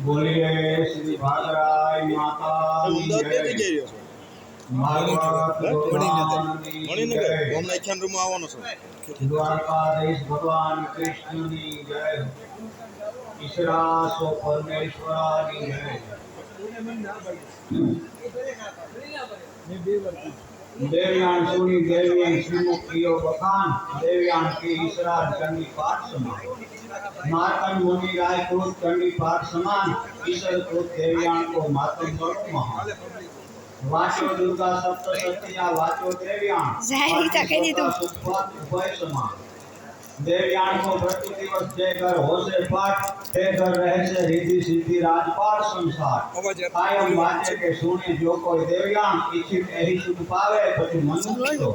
बोलिए श्री भागराय माता की जय। द्वारकाधीश भगवान कृष्ण की जय। ईश्वरा सो परमेश्वरा की जय। देवयान सुनी देवियन श्रीमुख कियो बखान। देवयान की ईश्वरा चंडी पाठ समान। मार्कंड मुनि राय क्रोध चंडी पाठ समान। ईश्वर क्रोध देवयान को मातम करो महान। वाचो दुर्गा सप्तशतीया वाचो देवयान। जाहिर का कह दी तुम। उभय समान। देवयान को प्रति दिवस जय कर होसे पाठ। ते घर रहे से रिद्धि सिद्धि राजपाट संसार। कायम वाचे के सुने जो कोई देवयान। इच्छित यही सुख पावे पति मनुष्य हो।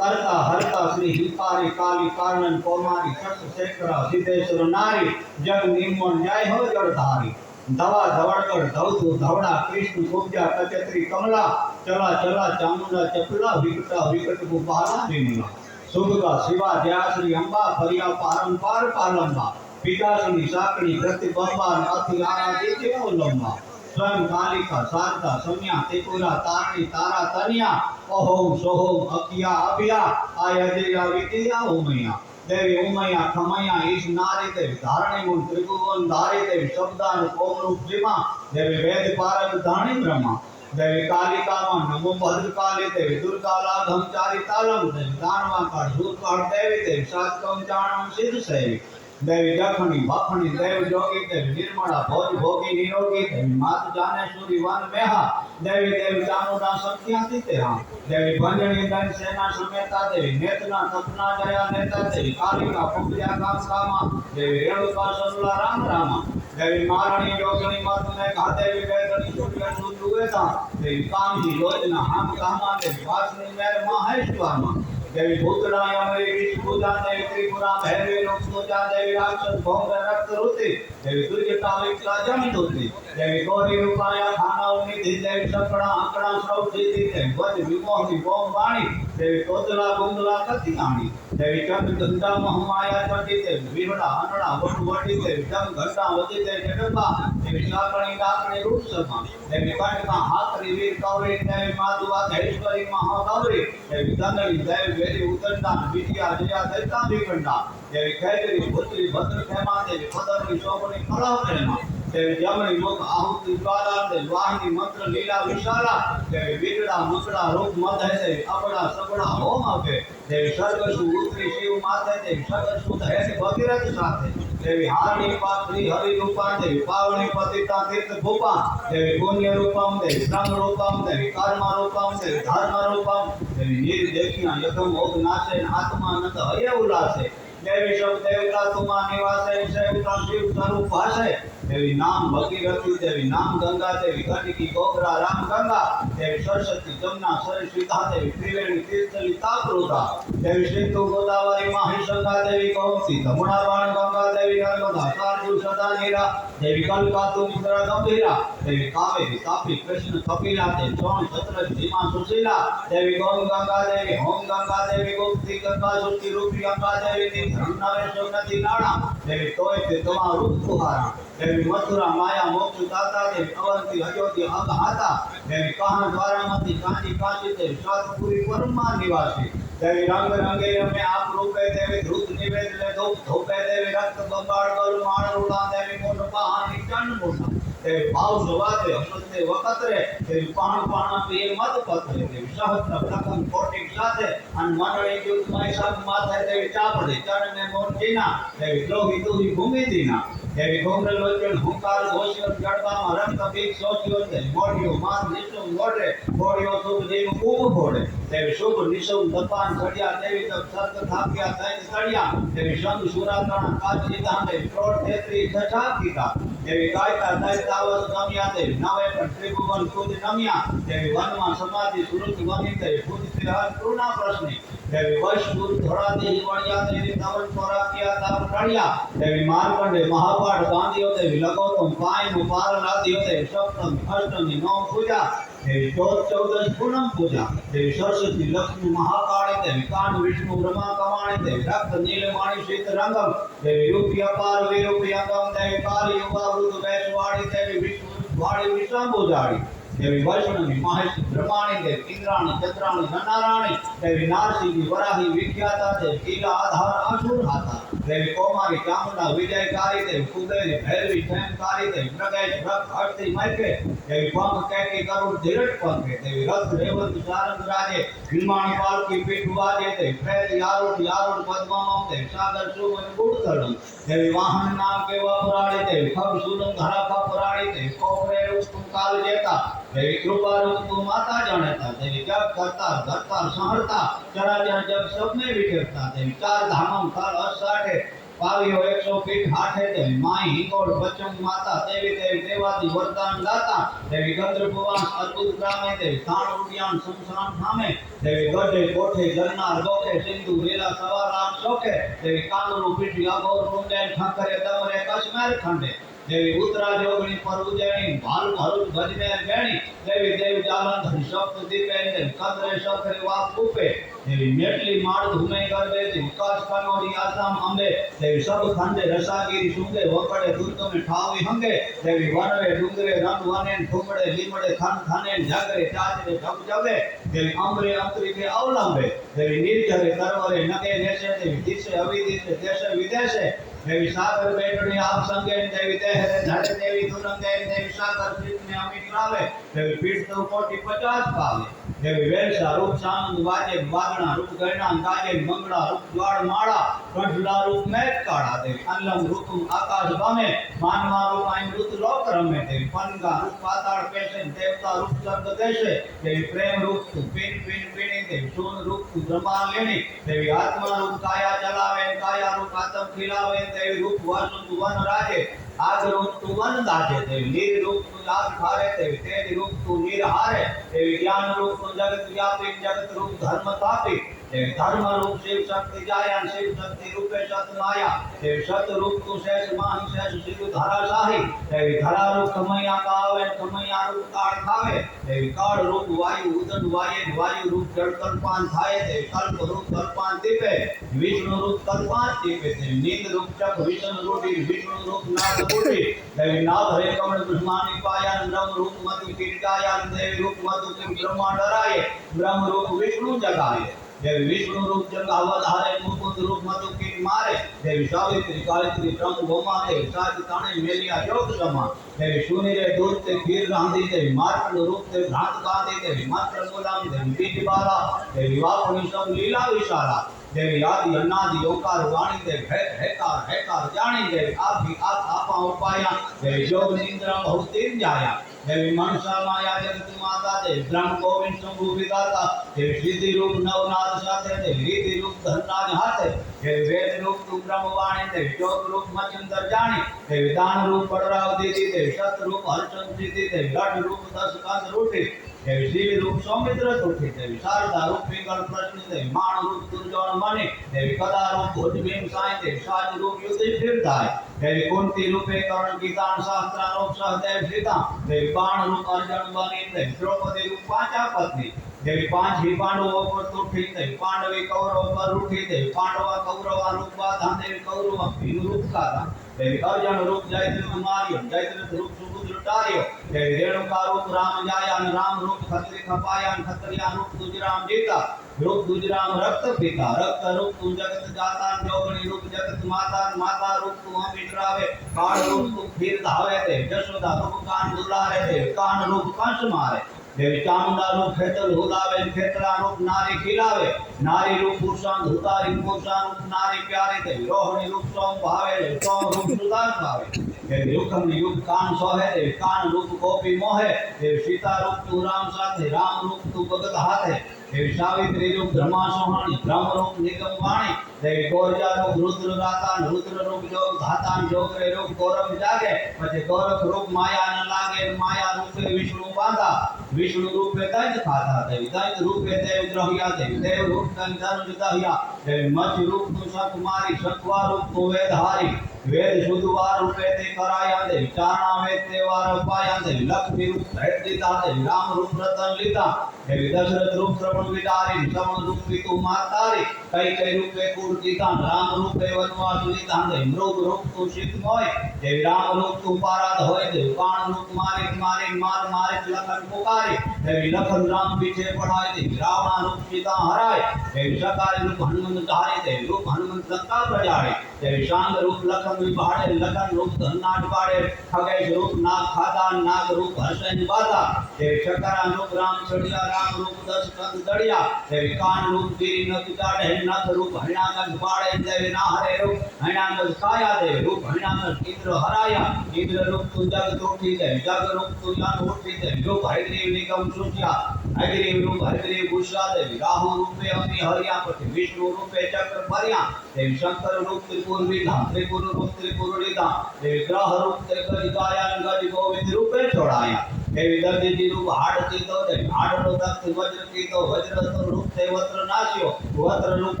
करता हरता श्री हितारी काली कारणन कौमारी सस शेखरा सिद्धेश्वर नारी। जग निर्मल जय हो जड़धारी। दवा धवड़कर धवधु धवड़ा कृष्ण कुब्जा कचत्री कमला। चला चला चामुंडा चपला विकटा विकट गुबारा विमला। शुभ का शिवा जयाश्री अंबा फरिया पारंपार पालंबा। पिताश्री साकड़ी प्रतिबंबा अति आराधित लंबा। स्वयं कालिका शारदा सम्या त्रिपुरा तारणी तारा तनिया। ओहोम सोहोम अकिया अभिया आयदिया विद्या उमैया। देवी उमैया खमैया ईश नारी देवी धारणी मूल त्रिभुवन धारी देवी शब्दान ओम रूप जिमा। देवी वेद पारक धाणी ब्रह्मा। देवी कालिका नमो भद्रकाली देवी दुर्गा लाघम चारि तालम। देवी दानवा का शूरकाल देवी देवी सातकम चाणम सिद्ध सेवी। देवी दखनी भखनी देव जोगी देवी निर्मला भोज भोगी निरोगी। देवी मात जानेश्वरी वन मेहा। देवी देवी चामुंडा शक्तियाति तेहा। देवी भंजनी दन सेना समेता। देवी नेतना सपना जया नेता। देवी कालिका पुंजा काम कामा। देवी रेणुका सरुला राम रामा। देवी मारणी योगिनी मत में घा। देवी वेदनी सूर्य सुदुवेता। देवी कामजी योजना हम कामा। देवी वासनी मेर माहेश्वरमा। देवी भूतला यमरी विष पूजा। देवी त्रिपुरा भैरवी लोक पूजा। देवी राक्षस भोग रक्त रुति। देवी दुर्गता विकला जमदूति। देवी गौरी रूपाया खाना निधि। देवी सकड़ा आंकड़ा सब सिद्धि। देवी वज विमोहिनी बोम वाणी। देवी तोतला गुंगला कतियाणी। देवी चंद गंगा महमाया चंडी। देवी विरड़ा अनड़ा वट वटी। देवी जम घंटा वजी देवी जगदम्बा। देवी साकणी डाकणी रूप समा। देवी कंठका हाथरी वीर कौरी। देवी माधुवा धैश्वरी महागौरी। देवी दंडनी देवी वेरी उदंडा विद्या जया दैता विकंडा। देवी खैदरी भुतरी भद्र खेमा। देवी पदमनी शोभनी कला प्रेमा। देवी जमनी मुख आहुति ज्वाला। देवी वाहिनी मंत्र लीला विशाला। देवी विगड़ा मुकड़ा रूप मत है। देवी अपड़ा सबड़ा होम अभे। देवी सर्गसु उतरी शिव माते। देवी सर्गसु है भगीरथ साथे। देवी हारणी पात्री हरि रूपा। देवी पावनी पतिता तीर्थ भूपा। देवी पुण्य रूपम। देवी ब्रह्म रूपम। देवी कर्म रूपम। देवी धर्म रूपम। देवी निर्देशिया यज्ञ मोग नाशे आत्मा नंद हय उल्लासे। देवी सब देवता तुमा निवासे। सेवता शिव स्वरूप भाषे। देवी नाम भगीरथी। देवी नाम गंगा। देवी गंडकी गोगरा राम गंगा। देवी सरस्वती जमुना सरस्वती। देवी त्रिवेणी तीर्थली तापरूता। देवी सिंधु गोदावरी माहिषंगा। देवी गोमती तमुना बाण गंगा। देवी नर्मदा सारजू सदा नीरा। देवी कल्पातु मुद्रा गंभीरा। देवी कावेरी तापी कृष्ण कपिला। देवी सोन सतरज भीमा सुशीला। देवी गौम गंगा। देवी होम गंगा। देवी गुप्ती गंगा सुखी रूपी गंगा। देवी नरेश नदी नाड़ा। देवी तोय ते तमा रूप तुहारा। देवी मथुरा माया मोक्ष दाता। देवी अवंती अयोध्या अगहाता। देवी कहां द्वारामती कांची काशी। देवी सातपुरी परमा निवासी। देवी रंग रंगे में आप रूपे। देवी धूत निवेद ले धूप धूपे। देवी रक्त बंबाड़ गल माण रूड़ा। देवी मोट पहानी चंड मोटा। देवी भाव सुवादे हसते वकतरे। देवी पाण पाणा पिए मत पत्रे। देवी सहस्त्र प्रथम कोटिक साथे। अन मंडली युग मय सब माथे। देवी चापड़े चरण में मोर्चिना। देवी द्रोही तुही भूमि दीना। देवी घोंघ लोचन हुंकार घोषियो जड़बामा रक्त बीज सोचियो। देवी मोड़ियो मान निशुम मोड़े। मोड़ियो शुभ जीव खूब फोड़े। देवी शुभ निशुम दपान सड़िया। देवी तब सर्ग थापिया तैन सड़िया। देवी संग सुरा कण काज निधान। देवी क्रोध तेत्री छछा कीता। देवी गायता दैतावस नमिया। देवी नवे पर त्रिभुवन कुज नमिया। देवी वनमा समाधि सुरुचि वनि। देवी पूजित हर करुणा प्रश्नि। देवी वश दूर थोड़ा दी वणिया। देवी तवन थोड़ा किया तब रड़िया। देवी मारकंडे महापाठ बांधियो। देवी लगो तुम पाय नु पार लादियो। देवी सप्तमी अष्टमी नौ पूजा। देवी चौदस पूनम पूजा देवी सरस्वती लक्ष्मी महाकाली देवी कान विष्णु ब्रह्मा कमाणी देवी रक्त नीलमणि शीत रंगम देवी रूपी अपार विरूपी अंगम देवी काली युवा वृद्ध वैश्वाणी देवी विष्णु वाणी विश्वभुजाणी देवी वैष्णवी महेश ब्रह्माणी देवी इंद्राणी चंद्राणी ननाराणी देवी नारसिंही वराही विख्याता देवी कीला आधार असुर हाथा देवी कौमारी चामुंडा विजयकारी देवी कुबेरी भैरवी क्षयंकारी देवी मृगेश भक्त हस्ती मैके देवी पंख कैके करुण धीरज पंखे देवी रथ रेवंत सारंग राजे विमानी पालकी पीठ वाजे देवी प्रेत यारुड पद्मम देवी सागर सुमन गुड़तलम देवी वाहन नाम के वपुराणी देवी खब सुलम धरा खपुराणी देवी कोपरे रूप काल जेता देवी कृपा रूप तू माता जानेता देवी जग करता धरता संहरता चराचर जग सब में विचरता देवी चार धामम थल असाठे पावियो 100 पीठ हाठे देवी माई हिंगोड़ बच्चम माता देवी देवी देवादी वरदान दाता देवी गंद्र भुवन अद्भुत ग्रामे देवी थान उद्यान शमशान धामे देवी गढ़े कोठे गन्नार गोखे सिंधु लीला सवार राम शोके देवी कांदरू पीठी अघोर कुंडेन खंखरे दमरे कश्मीर खंडे देवी उत्तरा जोगणी पर उज्जैनी भाल भरूच भजमेर बेणी देवी देव जालंधर सप्त दीपेन देवी कंदरे शखरे वाप रूपे देवी मेटली माड़ धूमे गर्भे देवी काश कनोरी आसाम अंबे देवी सब खंडे रसागिरी सुंगे वकड़े दुर्ग में ठावी हंगे देवी वनवे डुंगरे रंग वनेन ठुमड़े लीमड़े खन खनेन जागरे चाचरे जब जबे देवी अमरे अंतरी के अवलंबे देवी निर्जरे तरवरे नगे नेसे देवी दिशे अविदिशे देशे विदेशे देवी सागर बेटड़ी आप संगे देवी देहरे धड़ देवी तुरंगे देवी सागर पीठ में अमित रावे देवी पीठ तो कोटि 50 पावे देवी वेलसा रूप सानंद वाजे वागणा रूप गणना गाजे मंगला रूप द्वार माला कंठला रूप मेघ काढ़ा देवी अनलम रूप आकाश बामे मानवा रूप आइन रुत लोक रमे देवी पनगा रूप पाताल पेशे देवता रूप स्वर्ग देशे देवी प्रेम रूप तू पिन पिन पिनी देवी सोन रूप तू ब्रह्मा लेनी देवी आत्मा रूप काया चलावे काया रूप आत्म खिलावे देवी रूप वसुंत वन राजे आग रूप तू वन दाजे देवी नीर रूप तू आग खारे देवी तेज रूप तू नीर हारे देवी ज्ञान रूप तू जगत व्यापी जगत रूप धर्म तापी देवी धर्म रूप शिव शक्ति जायन शिव शक्ति रूपे सत माया देवी सत रूप तू शेष माही शेष शिव धरा शाही देवी धरा रूप कमैया कावे कमैया रूप काल खावे देवी काल रूप वायु उदन वायु रूप जड़ कल्पान थाये देवी कल्प रूप कल्पान दीपे विष्णु रूप कल्पान दीपे देवी नींद रूप चक विष्णु रूपी विष्णु रूप नाद रूपी देवी नाद हरे कमल ब्रह्मानी पायन ब्रह्म रूप मधु कीर्तायन देवी रूप मधु की ब्रह्मा डराए ब्रह्म रूप विष्णु जगाए देवी विष्णु रूप जगावधारे मुकुंद रूप मधु की मारे देवी सावित्री गायत्री ब्रह्म गोमा देवी साज ताणे मेलिया योग समा देवी सुनीरे दूध ते खीर रांधी देवी मार्कंड रूप ते भ्रांत गांधी देवी मात्र गुलाम देवी बीज बाला देवी वापनी सब लीला विशाला देवी आदि अनादि ओंकार वाणी देवी हैकार जानी देवी आपा उपाया देवी जोग निंद्रा बहुत तीन जाया देवी मनसा माया जगत माता देवी ब्रह्म गोविंद शंभु विदाता देवी सिद्धि रूप नवनाथ साथे देवी रिद्धि रूप धनराज हाथे देवी वेद रूप तू ब्रह्मवाणी देवी जोग रूप मचंदर जानी देवी दान रूप बड़राव दीदी देवी सत रूप हरचंद सिद्धि देवी लठ रूप 10 कंद रूठी देवी शिव रूप सौमित्र तुठी देवी शारदा रूप पिंगल प्रश्न देवी मान रूप दुर्जन मणि देवी कदा रूप भुज भीम साई देवी साज रूप युधिष्ठिर धाय देवी कुंती रूपे कर्ण गीतान शास्त्र रूप सहदेव सीता देवी बाण रूप अर्जुन बनी देवी द्रौपदी रूप पांचा पत्नी देवी पांच ही पांडवों पर तुठी देवी पांडवी कौरव पर रूठी देवी पांडवा कौरवा रूप बाधा देवी कौरवा भीम रूप काता देवी अर्जुन रूप जयद्रथ कुमारियो जयद्रथ रूप सुभद्र तारियो देवी रेणुका रूप राम जायान राम रूप खत्री खपायान खत्रिया रूप तुजराम जीता रूप तुजराम रक्त पिता रक्त रूप तू जगत जातान जोगणी रूप जगत मातान माता रूप तू अमित रावे काल रूप तू खीर धावे दे जशोदा रूप कान दुलारे दे कान रूप कंस मारे देवी चामुंडा रूप खेतल हुलावे खेतला रूप नारी खिलावे नारी रूप पुरुषान धुतारी पुरुषान रूप नारी प्यारे देवी रोहिणी रूप सोम भावे सोम रूप सुदान भावे देवी युगमनी युग कान सोहे देवी कान रूप गोपी मोहे देवी सीता रूप तू राम साथे राम रूप तू भगत हाथे देवी सावित्री रूप ब्रह्मा सोहाणी ब्रह्म रूप निगम वाणी देवी गौरजा रूप रुद्र रातान रुद्र रूप जोग धातान जोगरे रूप गौरव जागे पछे गौरव रूप माया न लागे माया रूपे विष्णु बांधा विष्णु रूपे दैत्य खाता देवी दैत्य रूपे देव द्रहिया देवी देव रूप धनुष दहिया દેવી મચ રૂપ તું શંખ મારી શંખવા રૂપ તું વેદ હારી વેદ શુદ્ધવા રૂપે તે કરાયા દેવી ચારણા વેદ તે વાર અપાયા દેવી લક્ષ્મી રૂપ ભેટ દીધા દેવી રામ રૂપ રતન લીધા દેવી દશરથ રૂપ શ્રવણ વિદારી શ્રવણ રૂપ તું માતારી કઈ રૂપે કુળ દીધા રામ રૂપે વનવાસ લીધા દેવી મૃગ રૂપ તું શીતમોય દેવી રામ રૂપ તું પારાદ હોય દેવી બાણ રૂપ મારી મારી માર મારે લખન પુકારી દેવી લખન રામ પીછે પડાય દેવી રાવણા રૂપ સીતા હરાય દેવી સકારી રૂપ હનુમંત ધારી દેવી રૂપ હનુમંત લંકા પ્રજારે દેવી શાંગ રૂપ લખન વિભાડે લખન રૂપ ધનનાટ પાડે ખગેશ રૂપ નાગ ખાધા નાગ રૂપ હર્ષન બાધા દેવી શકરા રૂપ રામ છડિયા રામ रूप दस कंद दड़िया देवी कान रूप गिरी नख चाड़े नख रूप हरिणागंज पाड़े देवी नाहरे रूप हरिणागंज काया देवी रूप हरिणागंज इंद्र हराया इंद्र रूप तु जग टूटी देवी जग रूप तु यान उठी देवी रूप हरिग्रीव निगम सुचिया हरिग्रीव रूप हरिग्रीव भूषा देवी राहु रूपे अग्नि हरिया पति विष्णु रूपे चक्र भरिया देवी शंकर रूप त्रिपुर विधा त्रिपुर रूप त्रिपुर विधा देवी ग्रह रूप ते गज गाया गज गोविंद रूपे छोड़ाया देवी दर्दी जी रूप हाड़ की तो देवी हाड़ रो दत्त वज्र की तो वज्र तो रूप ते वज्र नाश्यो वज्र रूप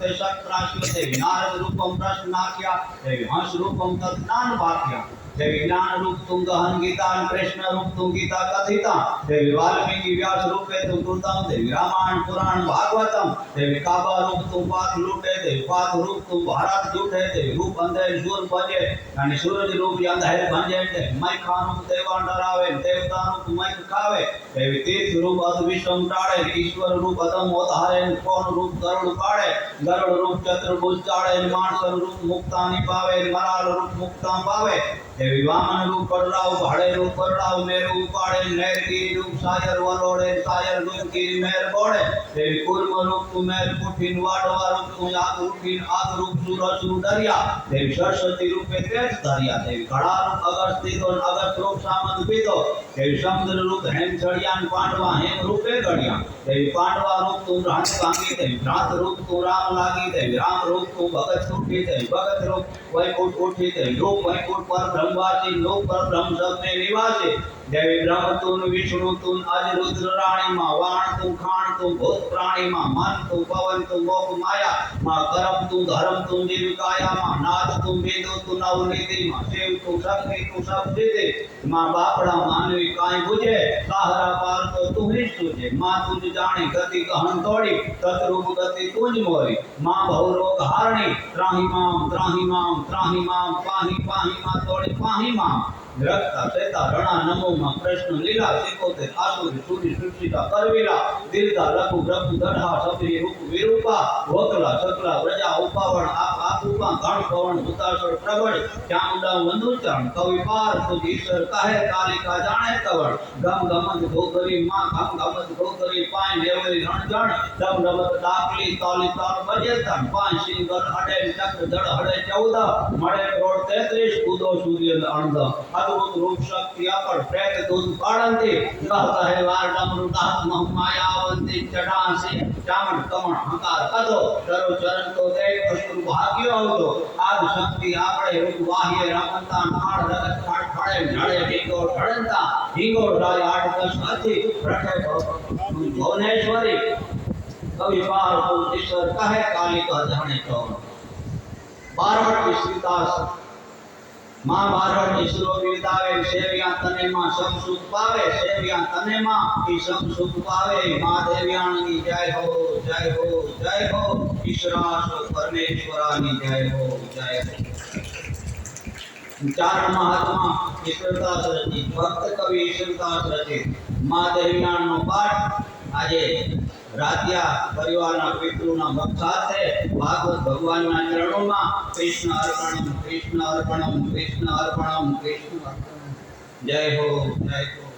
ते शक्राश्यो देवी नारद रूपम प्रश्न नाख्या देवी हंस रूपम तत्ज्ञान वाक्या देवी ज्ञान रूप तुम गहन गीता कृष्ण रूप तुम गीता कथिता देवी वाल्मीकि व्यास रूपे तुम कृतम देवी रामायण पुराण भागवतम देवी काबा रूप तुम पाथ लूटे देवी पाथ रूप तुम भारत जूठे देवी रूप अंधेर सूर बजे यानी सूरज रूप अंधेर भंजे देवी मैखा रूप देवा डरावे देवता रूप मैख खावे देवी तीर्थ रूप अध विश्वम टाड़े ईश्वर रूप अधम ओधारे कौन रूप गरुड़ पाड़े गरुड़ रूप चतुर्भुज चाड़े मानसर रूप मुक्तानि पावे मराल रूप मुक्ता पावे देवी वामन रूप करड़ाव भाड़े रूप करड़ाव मेरू उपाड़े नेर की रूप सायर वलोड़े सायर गुण की मेर बोड़े देवी कुर्म रूप तु मेर कुठिन वाडवा रूप तु आग उठिन आग रूप सूरज सुदरिया देवी सरस्वती रूपे तेज धरिया देवी घड़ा रूप अगस्ती दो अगस्त रूप सामंत पीदो देवी समुद्र रूप हेम छड़ियान पांडवा हेम रूपे गड़िया देवी पांडवा रूप तु रात भांगी देवी रात रूप तु राम लागी देवी राम रूप तु भगत उठी देवी भगत रूप वैकुंठ उठी देवी रूप वैकुंठ पर ब्रह्मवासी लोक पर ब्रह्म सब में निवासी देवी ब्रह्म तुम विष्णु तुम अज रुद्र रानी मां वाण तुम खान तुम भूत प्राणी मां मन तुम पवन तुम मोह माया मां कर्म तुम धर्म तुम जीविकाया मां नाथ तुम वेदो तुम नवनिधि मां शिव तुम शक्ति तुम सब सिद्धि मां बापड़ा मानवी काई बुझे साहरा पार तो तुम ही सूझे मां तुझ जाने गति कहन तोड़ी तत्रूप गति तुझ मोरी मां भव रोग हारणी त्राहि मां पाहि पाहि मां तोड़ी पाहि मां रक्ता सेता रणा नमो मां कृष्ण लीला सिकोते आसुर सूरी सुक्षिता करविला दिलता लघु ब्रह्म गढ़ा सबरी रूप विरूपा वकला सकला प्रजा उपावण आप आपूपा गण पवन उतासर प्रबल चामुंडा वंदुचरण कवि पार तुझ ईश्वर कहे कालिका जाने कवण गम गमन गोगरी मां गम गमन गोगरी पाए नेवरी रणजण दम रमत डाकली ताली ताल बजे तन पाए सिंगर अडे चक्र जड़ हड़े 14 मड़े करोड़ 33 कूदो सूर्य अणद अद्भुत रूप शक्ति अपर प्रेत दूध पाड़ंती कहता है वार डमरू दास मह मायावंती चटासी चामड़ कमण हंकार कदो चरो चरण तो देख अश्रु भाग्यो आवतो आद शक्ति आपड़े रूप वाह्य रमंता नाड़ रगत फाड़ फाड़े झड़े ढींगो ढड़ंता ढींगो राय 8-10 अति रखे भुवनेश्वरी कवि पार को ईश्वर कहे कालिका जाने चौर बारहट विश्रितास मां बारहट ईश्वरो विदावे सेविया तने मां सब सुख पावे सेविया तने मां की सब सुख पावे मां देवयानी जय हो जय हो जय हो ईश्वरास परमेश्वरानी जय हो जय हो चार महात्मा ईश्वरदास रचित भक्त कवि ईश्वरदास रचित मां देवयान नो पाठ આજે રાત્યા પરિવારના પિતૃના ભક્ત સાથે ભાગવત ભગવાનના ચરણોમાં કૃષ્ણ અર્પણમ કૃષ્ણ અર્પણમ કૃષ્ણ અર્પણમ કૃષ્ણ અર્પણમ જય હો જય હો